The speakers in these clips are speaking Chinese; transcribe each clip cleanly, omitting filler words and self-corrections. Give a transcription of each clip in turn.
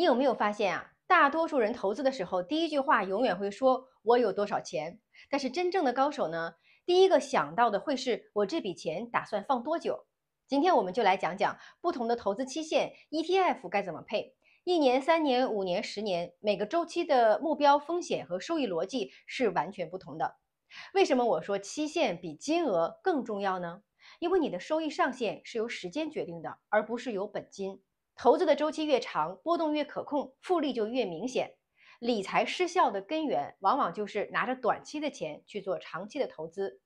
你有没有发现啊？大多数人投资的时候，第一句话永远会说"我有多少钱"，但是真正的高手呢，第一个想到的会是"我这笔钱打算放多久"。今天我们就来讲讲不同的投资期限，ETF 该怎么配，1年、3年、5年、10年，每个周期的目标风险和收益逻辑是完全不同的。为什么我说期限比金额更重要呢？因为你的收益上限是由时间决定的，而不是由本金。投资的周期越长，波动越可控，复利就越明显。理财失效的根源，往往就是拿着短期的钱去做长期的投资。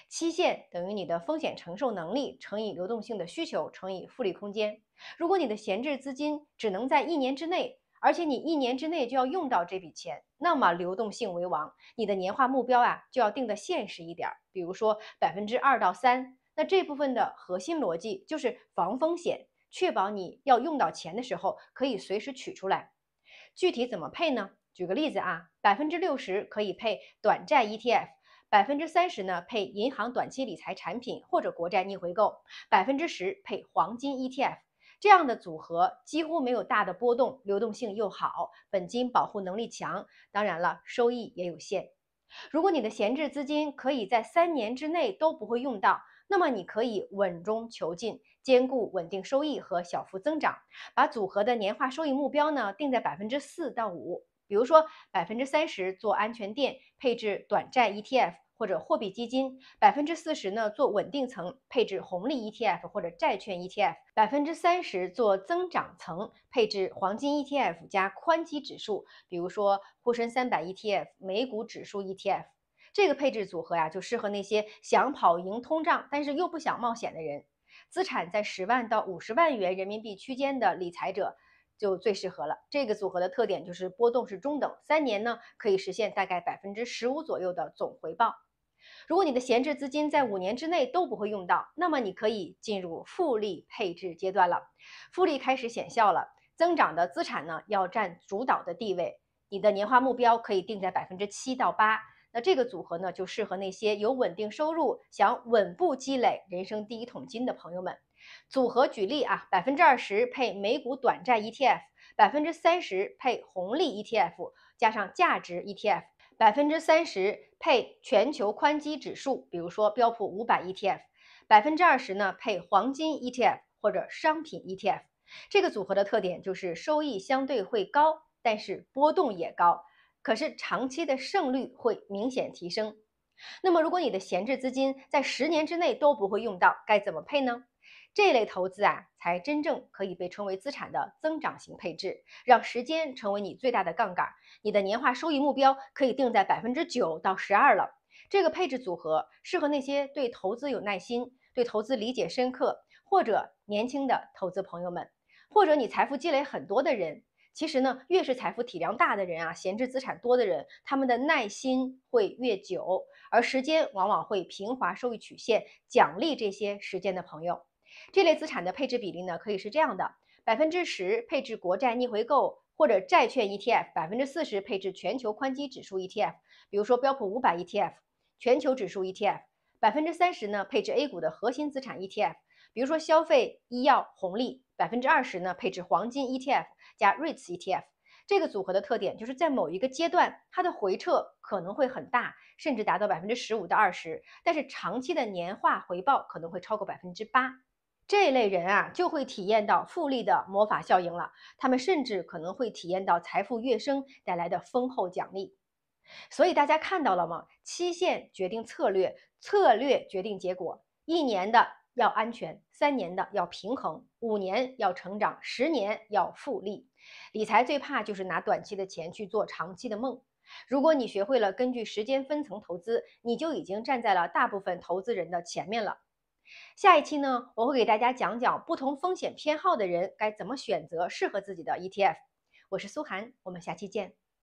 期限等于你的风险承受能力乘以流动性的需求乘以复利空间。如果你的闲置资金只能在1年之内，而且你1年之内就要用到这笔钱，那么流动性为王，你的年化目标就要定的现实一点，比如说2%到3%。那这部分的核心逻辑就是防风险，确保你要用到钱的时候可以随时取出来。具体怎么配呢？举个例子60%可以配短债 ETF，30%呢配银行短期理财产品或者国债逆回购，10%配黄金 ETF。这样的组合几乎没有大的波动，流动性又好，本金保护能力强，当然了，收益也有限。如果你的闲置资金可以在3年之内都不会用到，那么你可以稳中求进，兼顾稳定收益和小幅增长，把组合的年化收益目标呢定在4%到5%。比如说30%做安全垫，配置短债 ETF 或者货币基金；40%呢做稳定层，配置红利 ETF 或者债券 ETF；30%做增长层，配置黄金 ETF 加宽基指数，比如说沪深300 ETF、美股指数 ETF。这个配置组合就适合那些想跑赢通胀，但是又不想冒险的人。资产在10万到50万元人民币区间的理财者就最适合了。这个组合的特点就是波动是中等，3年呢可以实现大概15%左右的总回报。如果你的闲置资金在5年之内都不会用到，那么你可以进入复利配置阶段了。复利开始显效了，增长的资产呢要占主导的地位，你的年化目标可以定在7%到8%。那这个组合呢，就适合那些有稳定收入、想稳步积累人生第一桶金的朋友们。组合举例20%配美股短债 ETF，30%配红利 ETF，加上价值 ETF，30%配全球宽基指数，比如说标普500 ETF，20%呢配黄金 ETF 或者商品 ETF。这个组合的特点就是收益相对会高，但是波动也高，可是长期的胜率会明显提升。那么如果你的闲置资金在10年之内都不会用到，该怎么配呢？这类投资才真正可以被称为资产的增长型配置，让时间成为你最大的杠杆，你的年化收益目标可以定在9%到12%了。这个配置组合适合那些对投资有耐心、对投资理解深刻，或者年轻的投资朋友们，或者你财富积累很多的人。其实呢，越是财富体量大的人闲置资产多的人，他们的耐心会越久，而时间往往会平滑收益曲线，奖励这些时间的朋友。这类资产的配置比例呢，可以是这样的：10%配置国债逆回购或者债券 ETF，40%配置全球宽基指数 ETF，比如说标普500 ETF、全球指数 ETF，30%呢配置 A 股的核心资产 ETF，比如说消费、医药、红利；20%呢配置黄金 ETF 加 REITs ETF。这个组合的特点就是在某一个阶段，它的回撤可能会很大，甚至达到15%到20%，但是长期的年化回报可能会超过8%。这类人就会体验到复利的魔法效应了，他们甚至可能会体验到财富跃升带来的丰厚奖励。所以大家看到了吗？期限决定策略，策略决定结果。1年的要安全，3年的要平衡，5年要成长，10年要复利。理财最怕就是拿短期的钱去做长期的梦。如果你学会了根据时间分层投资，你就已经站在了大部分投资人的前面了。下一期呢，我会给大家讲讲不同风险偏好的人该怎么选择适合自己的 ETF。我是苏涵，我们下期见。